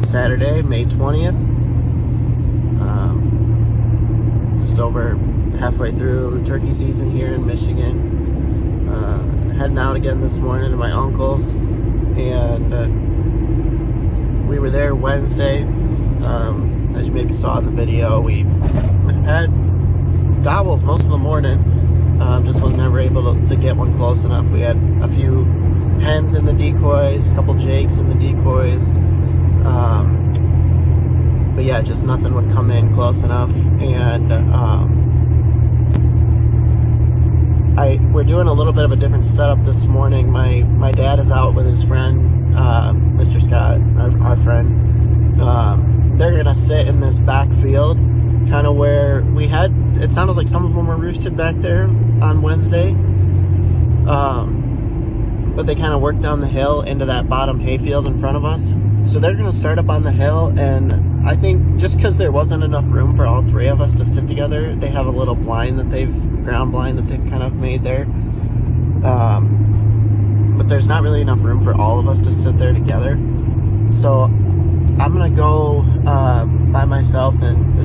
Saturday, May 20th. Just over halfway through turkey season here in Michigan. Heading out again this morning to my uncle's, and we were there Wednesday. As you maybe saw in the video, we had gobbles most of the morning. Just was never able to get one close enough. We had a few hens in the decoys, a couple jakes in the decoys, but yeah, just nothing would come in close enough. And we're doing a little bit of a different setup this morning. My dad is out with his friend, Mr. Scott, our friend. They're gonna sit in this back field, kind of where we had, it sounded like some of them were roosted back there on Wednesday, but they kind of worked down the hill into that bottom hayfield in front of us. So they're gonna start up on the hill, and I think just because there wasn't enough room for all three of us to sit together, they have a little blind that ground blind that they've kind of made there. But there's not really enough room for all of us to sit there together. So I'm gonna go by myself and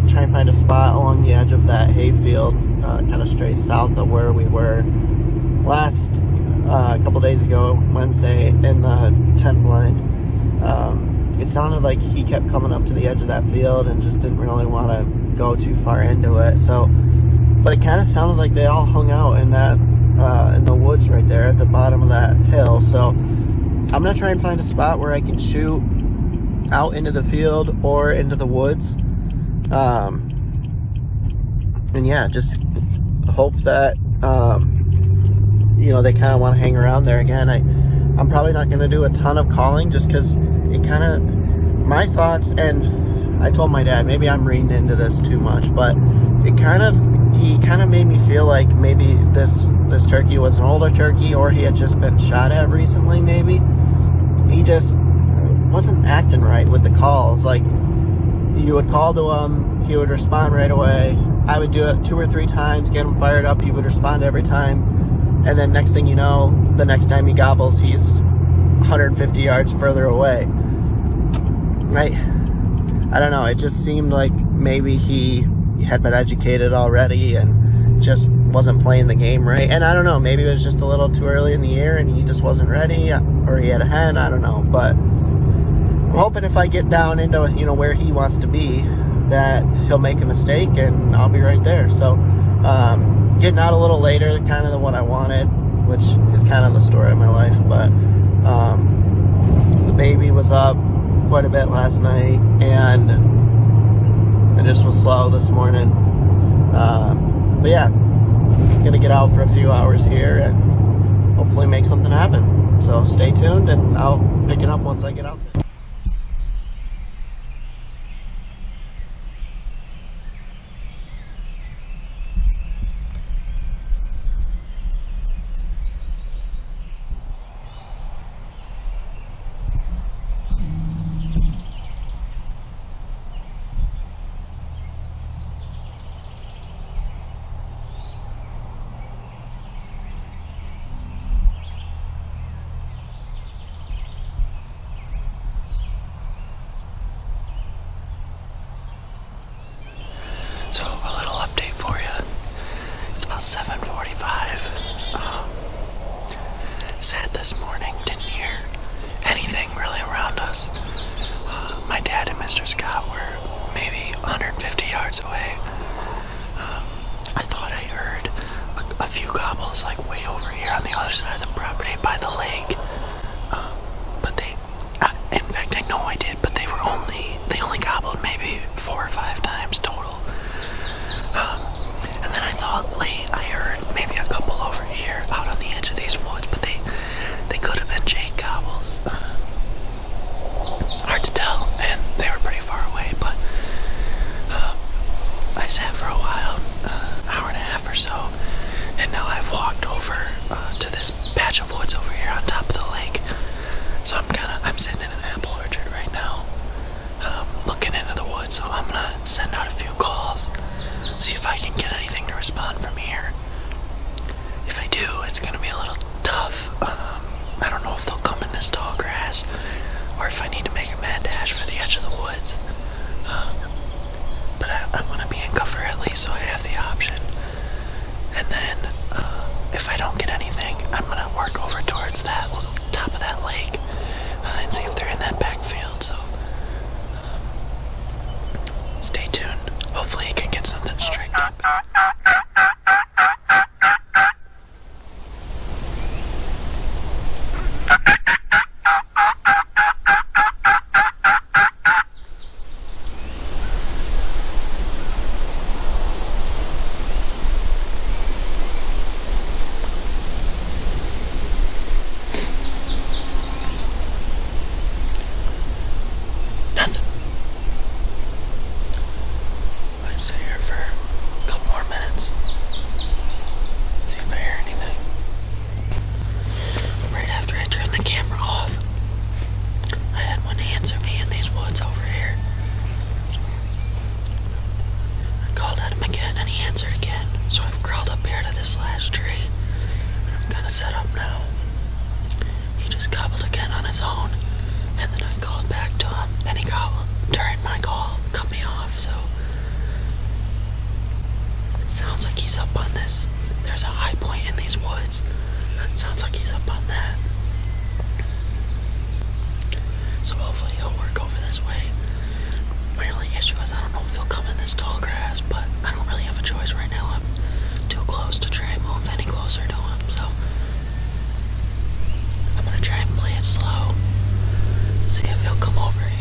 try and find a spot along the edge of that hayfield, kind of straight south of where we were last a couple days ago, Wednesday, in the tent blind. It sounded like he kept coming up to the edge of that field and just didn't really want to go too far into it. So, but it kind of sounded like they all hung out in that in the woods right there at the bottom of that hill. So I'm gonna try and find a spot where I can shoot out into the field or into the woods, and yeah, just hope that they kind of want to hang around there again. I'm probably not going to do a ton of calling, just because it kind of, my thoughts, and I told my dad maybe I'm reading into this too much, but he kind of made me feel like maybe this turkey was an older turkey, or he had just been shot at recently. Maybe he just wasn't acting right with the calls. Like, you would call to him, he would respond right away. I would do it 2 or 3 times, get him fired up, he would respond every time, and then next thing you know, the next time he gobbles, he's 150 yards further away. Right? I don't know, it just seemed like maybe he had been educated already and just wasn't playing the game right. And I don't know, maybe it was just a little too early in the year and he just wasn't ready, or he had a hen, I don't know. But I'm hoping if I get down into where he wants to be, that he'll make a mistake and I'll be right there. So getting out a little later, kind of what I wanted, which is kind of the story of my life. But the baby was up quite a bit last night, and it just was slow this morning. But yeah, I'm gonna get out for a few hours here and hopefully make something happen. So stay tuned, and I'll pick it up once I get out there. So, a little update for you. It's about 7:45. Sat this morning, didn't hear anything really around us. My dad and Mr. Scott were maybe 150 yards away. I thought I heard a few gobbles like way over here on the other side of the property by the lake. But in fact, I know I did, but they only gobbled maybe 4 or 5 times total. And then I thought late I heard maybe a couple over here out on the edge of these woods, but they could have been jake gobbles. Hard to tell, and they were pretty far away, but I sat for a while, hour and a half or so, and now I've walked over to this patch of woods over here on top of the lake. So I'm sitting in an apple orchard right now, looking into the woods. So I'm gonna send out a few calls, see if I can get anything to respond from here. If I do, it's gonna be a little tough. I don't know if they'll come in this tall grass, or if I need to make a mad dash for the and see if they're in that backfield. So stay tuned. Hopefully he can get something straightened up. Nothing. I'd sit here for a couple more minutes. See if I hear anything. Right after I turned the camera off, I had one answer me in these woods over here. I called at him again and he answered again. So I've crawled up here to this last tree. I'm gonna set up now. He just gobbled again on his own. And then I called back to him, and he gobbled during my call, cut me off, so it sounds like he's up on this. There's a high point in these woods. It sounds like he's up on that. So hopefully he'll work over this way. My only issue is I don't know if he'll come in this tall grass, but I don't really have a choice right now. I'm too close to try and move any closer to him, so I'm gonna try and play it slow. See if he'll come over here.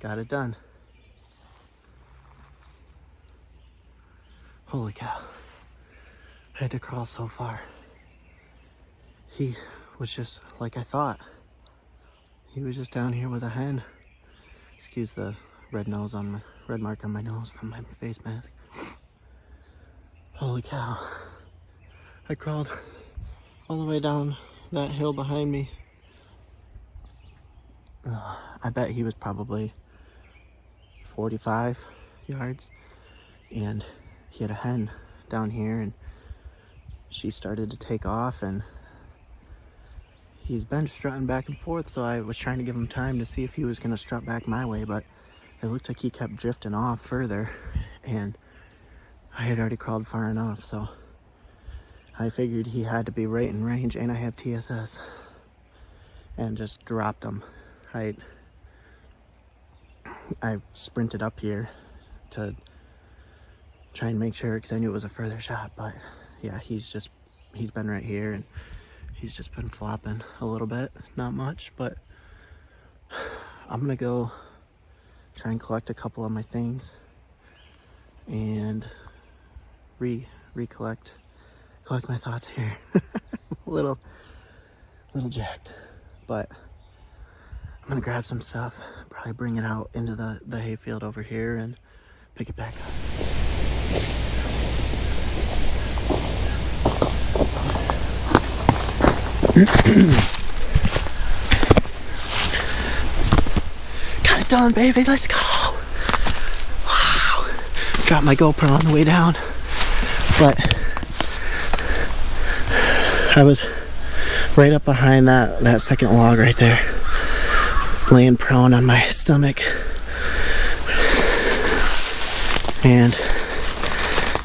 got it done. Holy cow. I had to crawl so far. He was just like I thought. He was just down here with a hen. Excuse the red mark on my nose from my face mask. Holy cow. I crawled all the way down that hill behind me. I bet he was probably 45 yards, and he had a hen down here, and she started to take off, and he's been strutting back and forth, so I was trying to give him time to see if he was going to strut back my way, but it looked like he kept drifting off further, and I had already crawled far enough, so I figured he had to be right in range, and I have TSS, and just dropped him. I sprinted up here to try and make sure, because I knew it was a further shot, but yeah, he's been right here, and he's just been flopping a little bit, not much, but I'm gonna go try and collect a couple of my things and collect my thoughts here. a little jacked, but I'm gonna grab some stuff, probably bring it out into the hayfield over here and pick it back up. Got it done, baby, let's go. Wow. Dropped my GoPro on the way down, but I was right up behind that second log right there, laying prone on my stomach, and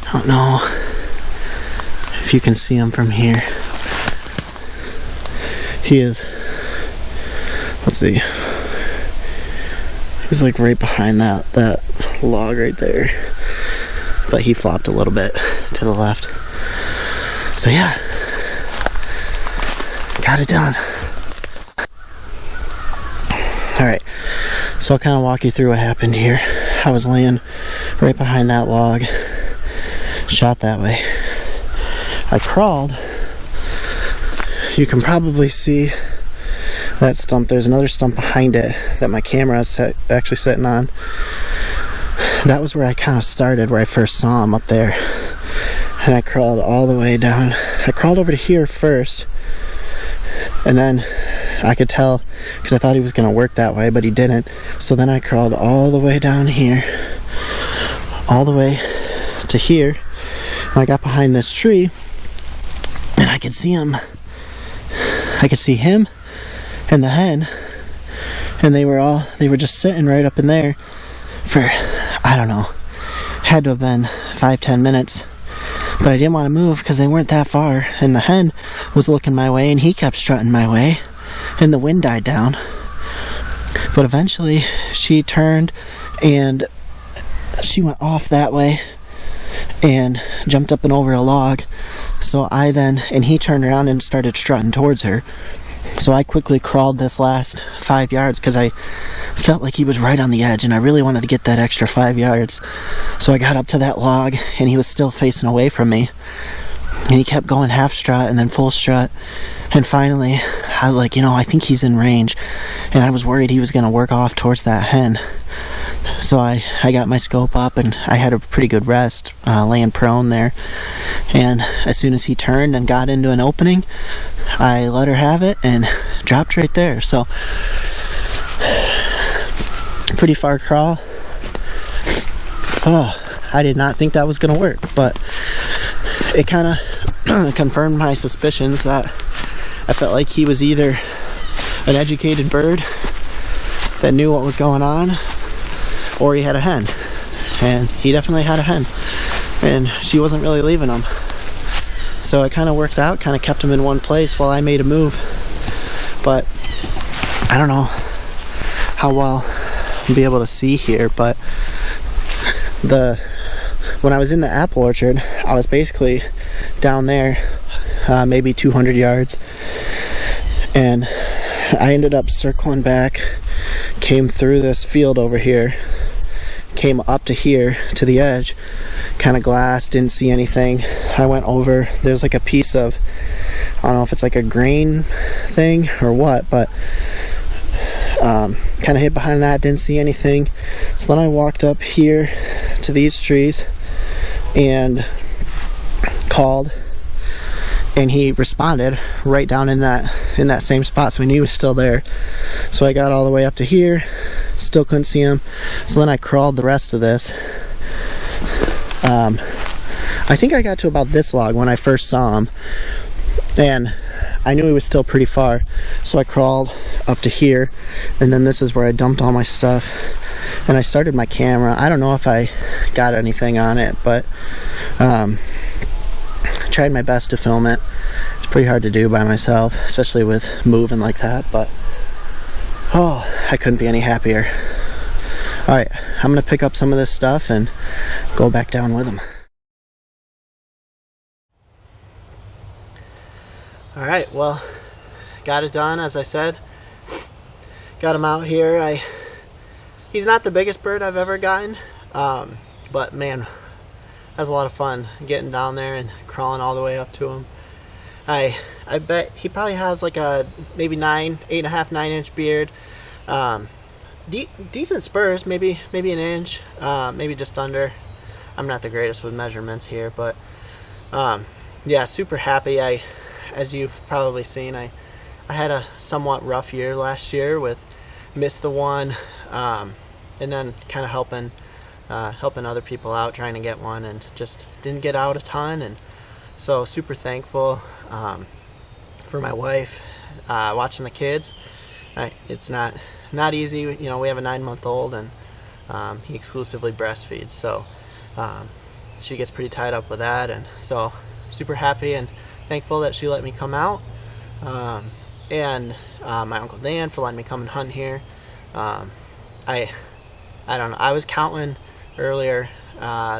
I don't know if you can see him from here. He is, let's see, he's like right behind that log right there, but he flopped a little bit to the left. So yeah, got it done. Alright, so I'll kind of walk you through what happened here. I was laying right behind that log, shot that way. I crawled. You can probably see that stump. There's another stump behind it that my camera is actually sitting on. That was where I kind of started, where I first saw him up there. And I crawled all the way down. I crawled over to here first, and then I could tell, because I thought he was going to work that way, but he didn't. So then I crawled all the way down here, all the way to here, and I got behind this tree, and I could see him. I could see him and the hen, and they were just sitting right up in there for, I don't know, had to have been 5-10 minutes. But I didn't want to move because they weren't that far, and the hen was looking my way, and he kept strutting my way, and the wind died down. But eventually she turned and she went off that way and jumped up and over a log. So and he turned around and started strutting towards her. So I quickly crawled this last 5 yards because I felt like he was right on the edge, and I really wanted to get that extra 5 yards. So I got up to that log, and he was still facing away from me, and he kept going half strut and then full strut. And finally I was like, I think he's in range, and I was worried he was going to work off towards that hen. So I got my scope up, and I had a pretty good rest, laying prone there. And as soon as he turned and got into an opening, I let her have it and dropped right there. So pretty far crawl. I did not think that was going to work, but it kind of confirmed my suspicions that I felt like he was either an educated bird that knew what was going on, or he had a hen. And he definitely had a hen, and she wasn't really leaving him. So it kind of worked out, kind of kept him in one place while I made a move. But I don't know how well I'll be able to see here, but when I was in the apple orchard, I was basically down there, maybe 200 yards, and I ended up circling back, came through this field over here, came up to here to the edge, kind of glass, didn't see anything. I went over, there's like a piece of, I don't know if it's like a grain thing or what, but kind of hid behind that, didn't see anything. So then I walked up here to these trees and called, and he responded right down in that same spot, so we knew he was still there. So I got all the way up to here, still couldn't see him. So then I crawled the rest of this. I think I got to about this log when I first saw him, and I knew he was still pretty far, so I crawled up to here, and then this is where I dumped all my stuff, and I started my camera. I don't know if I got anything on it, but I tried my best to film it. It's pretty hard to do by myself, especially with moving like that, but oh, I couldn't be any happier. Alright, I'm gonna pick up some of this stuff and go back down with him. Alright, well, got it done, as I said. Got him out here. He's not the biggest bird I've ever gotten, but man, that was a lot of fun getting down there and crawling all the way up to him. I bet he probably has like a maybe 8.5, 9 inch beard. Decent spurs, maybe an inch, maybe just under. I'm not the greatest with measurements here, but yeah, super happy. As you've probably seen, I had a somewhat rough year last year with missed the one, and then kind of helping other people out trying to get one, and just didn't get out a ton. And so super thankful for my wife, watching the kids. It's not easy, you know. We have a 9-month-old, and he exclusively breastfeeds, so she gets pretty tied up with that. And so super happy and thankful that she let me come out, and my Uncle Dan for letting me come and hunt here. I don't know, I was counting earlier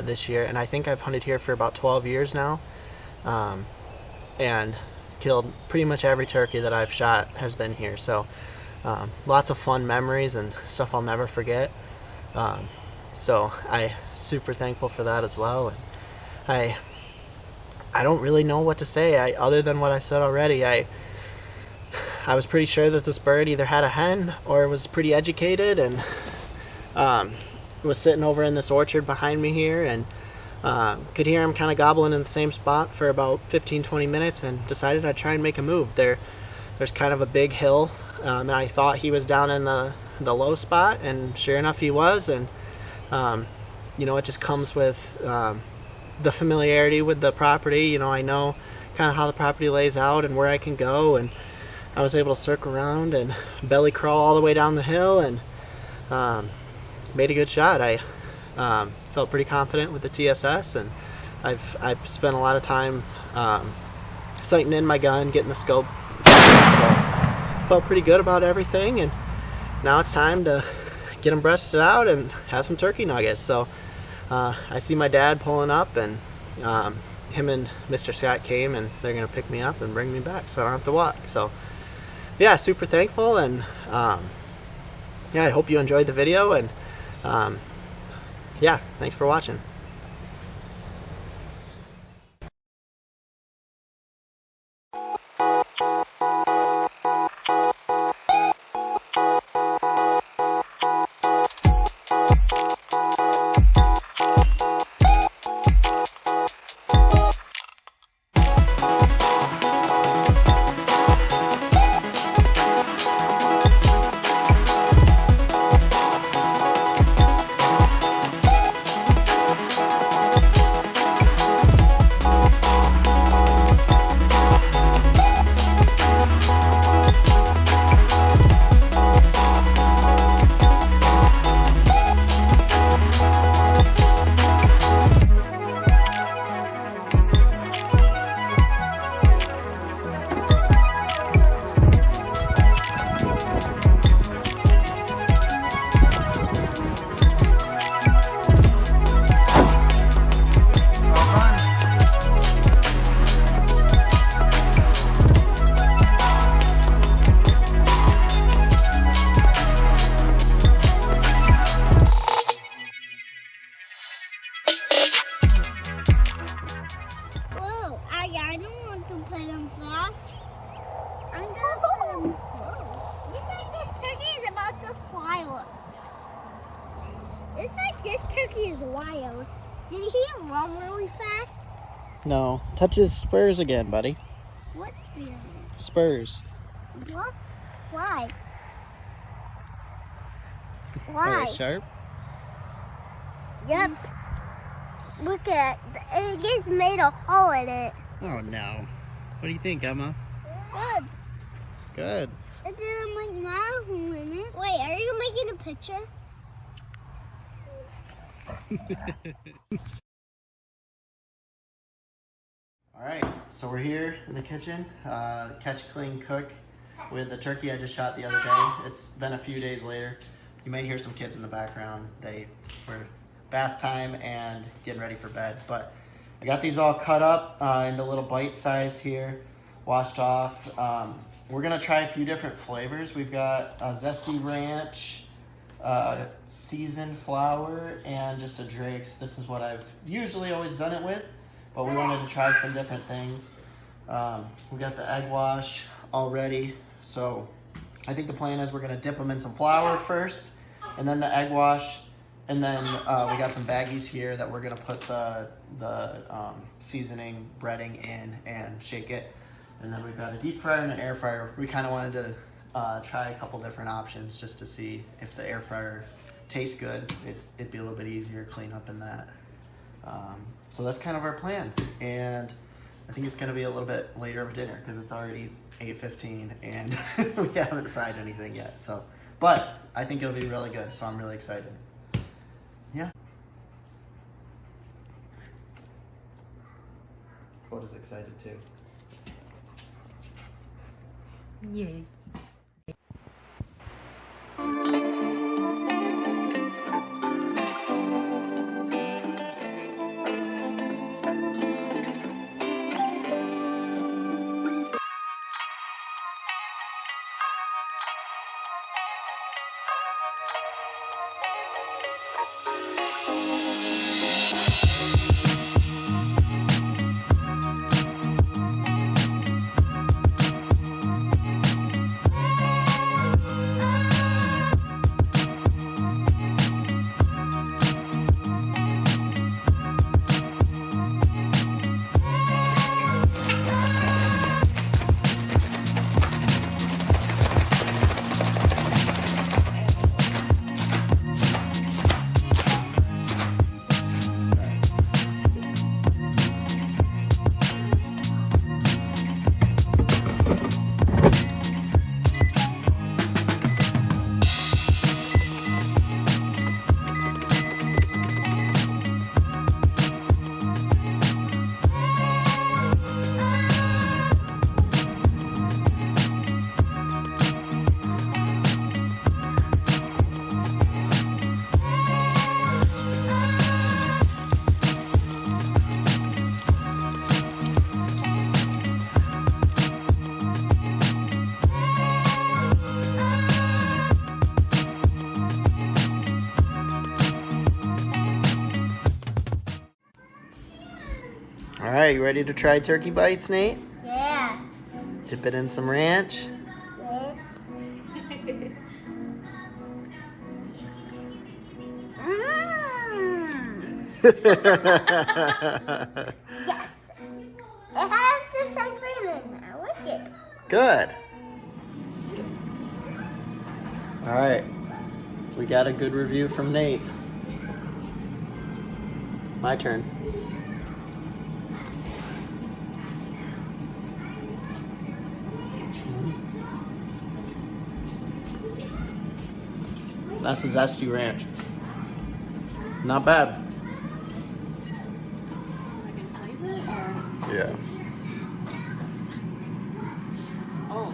this year, and I think I've hunted here for about 12 years now, and killed pretty much every turkey that I've shot has been here. So lots of fun memories and stuff I'll never forget. So I super thankful for that as well. And I don't really know what to say other than what I said already. I was pretty sure that this bird either had a hen or was pretty educated, and was sitting over in this orchard behind me here, and could hear him kind of gobbling in the same spot for about 15-20 minutes, and decided I'd try and make a move. There's kind of a big hill, and I thought he was down in the low spot, and sure enough he was. And you know, it just comes with the familiarity with the property. You know, I know kind of how the property lays out and where I can go, and I was able to circle around and belly crawl all the way down the hill, and made a good shot. I felt pretty confident with the TSS, and I've spent a lot of time sighting in my gun, getting the scope, so felt pretty good about everything. And now it's time to get them breasted out and have some turkey nuggets. So I see my dad pulling up, and him and Mr. Scott came, and they're gonna pick me up and bring me back so I don't have to walk. So yeah, super thankful. And yeah, I hope you enjoyed the video, and yeah, thanks for watching. turkey is wild. Did he run really fast? No. Touch his spurs again, buddy. What spear? Spurs. What? Why? Are Why? they sharp? Yep. Look at it. It just made a hole in it. Oh no. What do you think, Emma? Good. Good. It didn't like that hole in it. Wait, are you making a picture? All right, so we're here in the kitchen, catch, clean, cook with the turkey I just shot the other day. It's been a few days later. You may hear some kids in the background. They were bath time and getting ready for bed. But I got these all cut up into little bite size here, washed off. We're gonna try a few different flavors. We've got a zesty ranch, seasoned flour, and just a Drake's. This is what I've usually always done it with, but we wanted to try some different things. We got the egg wash all ready. So I think the plan is we're gonna dip them in some flour first, and then the egg wash, and then we got some baggies here that we're gonna put the seasoning breading in and shake it. And then we've got a deep fryer and an air fryer. We kind of wanted to try a couple different options just to see if the air fryer tastes good. It'd be a little bit easier to clean up in that. So that's kind of our plan. And I think it's gonna be a little bit later of dinner because it's already 8:15 and we haven't fried anything yet. So, but I think it'll be really good. So I'm really excited. Yeah. Coda's excited too. Yes. All right, you ready to try turkey bites, Nate? Yeah. Dip it in some ranch. Yeah. Yes. It has just some cream in there. Look it. Good. All right, we got a good review from Nate. My turn. That's a zesty ranch. Not bad. I can flavor it or Yeah. oh.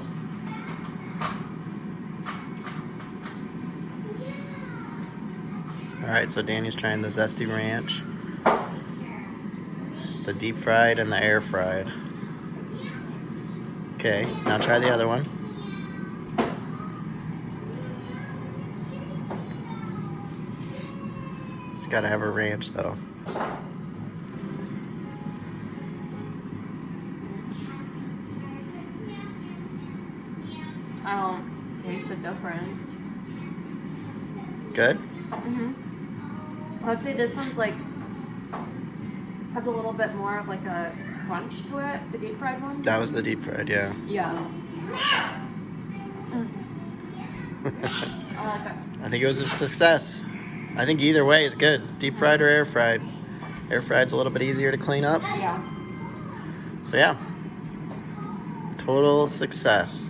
All right, so Danny's trying the zesty ranch, the deep fried, and the air fried. Okay, now try the other one. It's gotta have a ranch though. I don't taste the difference. Good? Mm-hmm. I'd say this one's like has a little bit more of like a crunch to it. The deep fried one. That was the deep fried, yeah. Yeah. I like that. I think it was a success. I think either way is good. Deep fried or air fried. Air fried's a little bit easier to clean up. Yeah. So yeah. Total success.